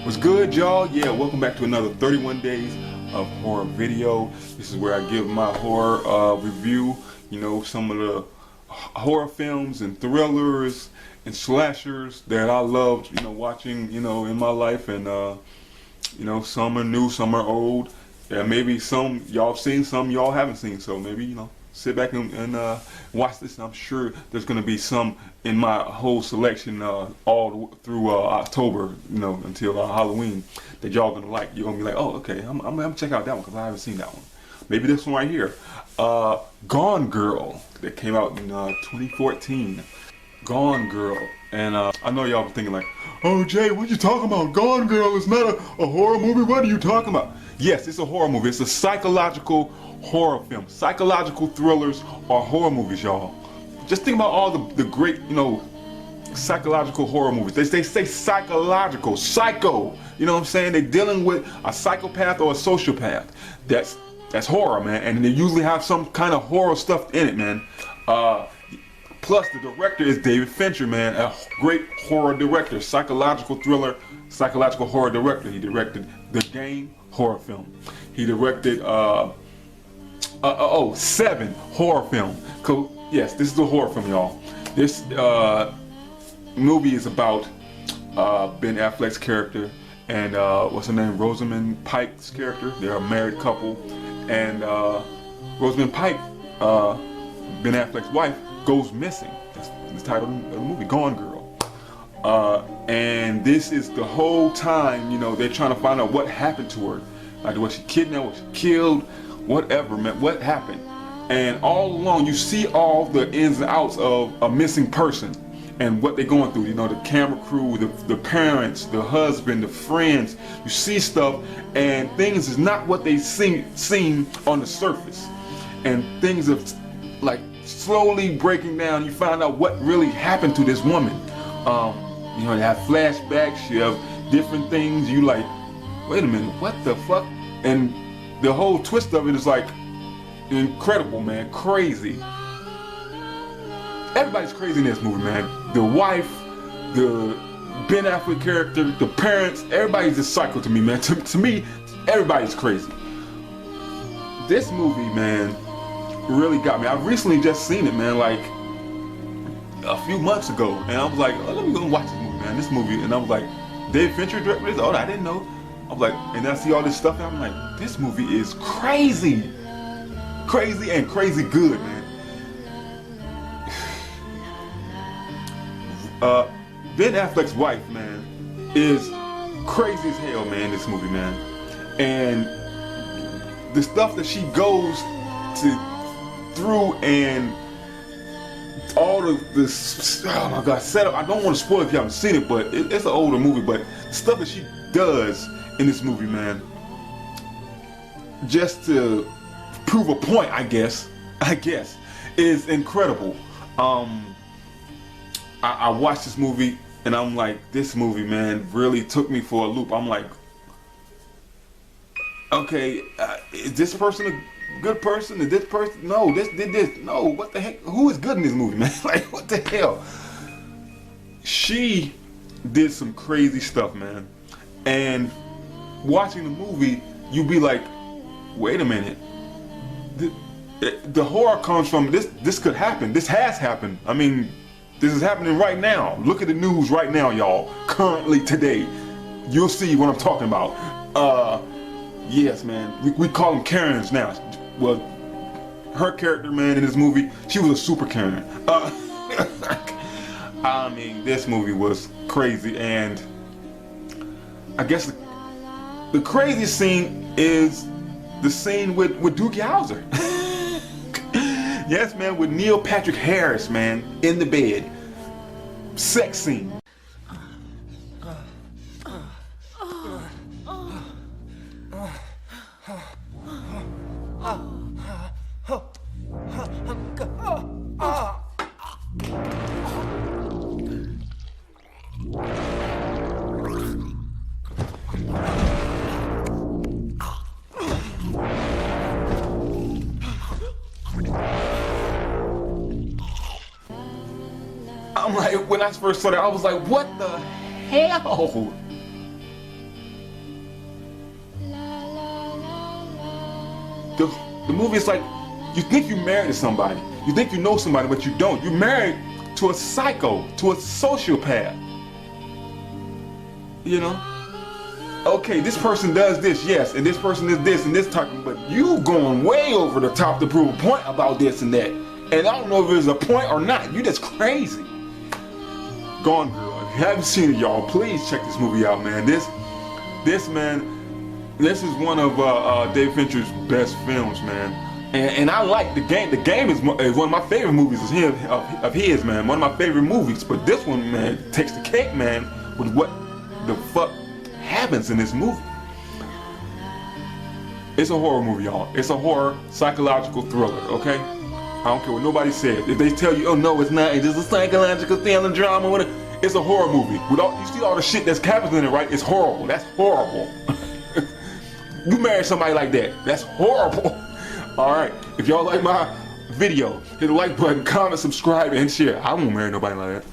What's good, y'all? Yeah, welcome back to another 31 Days of Horror video. This is where I give my horror review. You know, some of the horror films and thrillers and slashers that I loved, you know, watching, you know, in my life. And, you know, some are new, some are old. Yeah, maybe some y'all have seen, some y'all haven't seen. So maybe, you know, sit back and watch this. I'm sure there's going to be some in my whole selection all through October, you know, until Halloween that y'all going to like. You're going to be like, oh, okay, I'm going to check out that one because I haven't seen that one. Maybe this one right here. Gone Girl, that came out in 2014. Gone Girl. And I know y'all been thinking like, oh, Jay, what you talking about? Gone Girl is not a horror movie. What are you talking about? Yes, it's a horror movie. It's a psychological horror film. Psychological thrillers are horror movies, y'all. Just think about all the great, you know, psychological horror movies. They say psychological, psycho. You know what I'm saying? They're dealing with a psychopath or a sociopath. That's horror, man. And they usually have some kind of horror stuff in it, man. Plus, the director is David Fincher, man. A great horror director, psychological thriller, psychological horror director. He directed The Game horror film. He directed Seven horror film. Yes, this is a horror film, y'all. This movie is about Ben Affleck's character and what's her name, Rosamund Pike's character. They're a married couple, and Rosamund Pike, Ben Affleck's wife, goes missing. That's the title of the movie, Gone Girl. And this is the whole time, you know, they're trying to find out what happened to her. Like, was she kidnapped, was she killed, whatever, man, what happened? And all along, you see all the ins and outs of a missing person and what they're going through. You know, the camera crew, the parents, the husband, the friends. You see stuff, and things is not what they seem on the surface. And things are like slowly breaking down. You find out what really happened to this woman. You know, they have flashbacks, you have different things. You like, wait a minute, what the fuck? And the whole twist of it is like incredible, man, crazy. Everybody's crazy in this movie, man. The wife, the Ben Affleck character, the parents, everybody's just psycho to me, man. To me, everybody's crazy. This movie, man, really got me. I've recently just seen it, man, like a few months ago, and I was like, oh, let me go and watch this movie, man. This movie, and I was like, David Fincher directed this? Oh, I didn't know. I was like, and I see all this stuff, and I'm like, this movie is crazy. Crazy and crazy good, man. Ben Affleck's wife, man, is crazy as hell, man, this movie, man. And the stuff that she goes through and all of this, oh my God, setup. I don't want to spoil if you haven't seen it, but it's an older movie, but the stuff that she does in this movie, man, just to prove a point, I guess, is incredible. I watched this movie and I'm like, this movie, man, really took me for a loop. I'm like, okay, is this person a good person? Is this person? No, this did this. No, what the heck? Who is good in this movie, man? Like, what the hell? She did some crazy stuff, man. And watching the movie, you be like, wait a minute. The horror comes from this could happen. This has happened. I mean, this is happening right now. Look at the news right now, y'all. Currently today. You'll see what I'm talking about. Yes, man. We call them Karens now. Well, her character, man, in this movie, she was a super Karen. I mean, this movie was crazy, and I guess the craziest scene is the scene with Doogie Howser. Yes, man, with Neil Patrick Harris, man, in the bed. Sex scene. I'm like, when I first saw that, I was like, what the hell? the movie is like, you think you're married to somebody, you think you know somebody, but you don't. You're married to a psycho, to a sociopath. You know? Okay, this person does this, yes, and this person is this and this type, but you going way over the top to prove a point about this and that. And I don't know if it's a point or not. You just crazy. Gone Girl. If you haven't seen it, y'all, please check this movie out, man. This is one of Dave Fincher's best films, man. And I like the game. The game is one of my favorite movies of his, man. One of my favorite movies. But this one, man, takes the cake, man, with what the fuck happens in this movie. It's a horror movie, y'all. It's a horror psychological thriller, okay? I don't care what nobody says. If they tell you, oh no, it's not, it's just a psychological thriller drama, whatever. It's a horror movie. You see all the shit that's happening in it, right? It's horrible. That's horrible. You marry somebody like that. That's horrible. Alright, if y'all like my video, hit the like button, comment, subscribe, and share. I won't marry nobody like that.